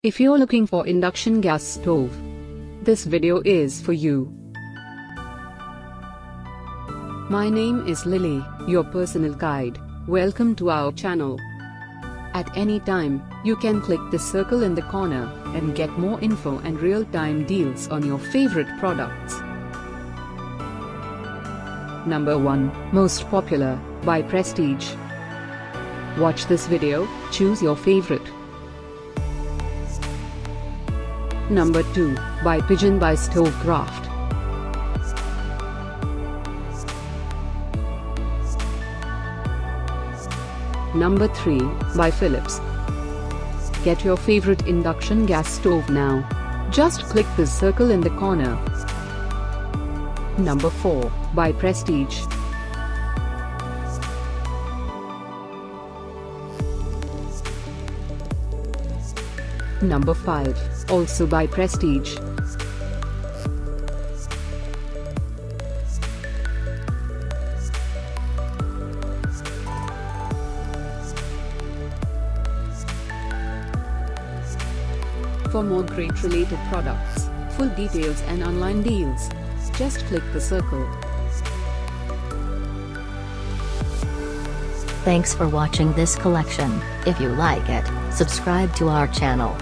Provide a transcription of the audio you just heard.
If you're looking for induction gas stove, this video is for you. My name is Lily, your personal guide. Welcome to our channel. At any time, you can click the circle in the corner and get more info and real-time deals on your favorite products. Number 1, Most Popular, by Prestige. Watch this video, choose your favorite. Number 2, by Pigeon by Stovekraft. Number 3, by Philips. Get your favorite induction gas stove now. Just click the circle in the corner. Number 4, by Prestige. Number 5, also by Prestige. For more great related products, full details and online deals, just click the circle. Thanks for watching this collection. If you like it, subscribe to our channel.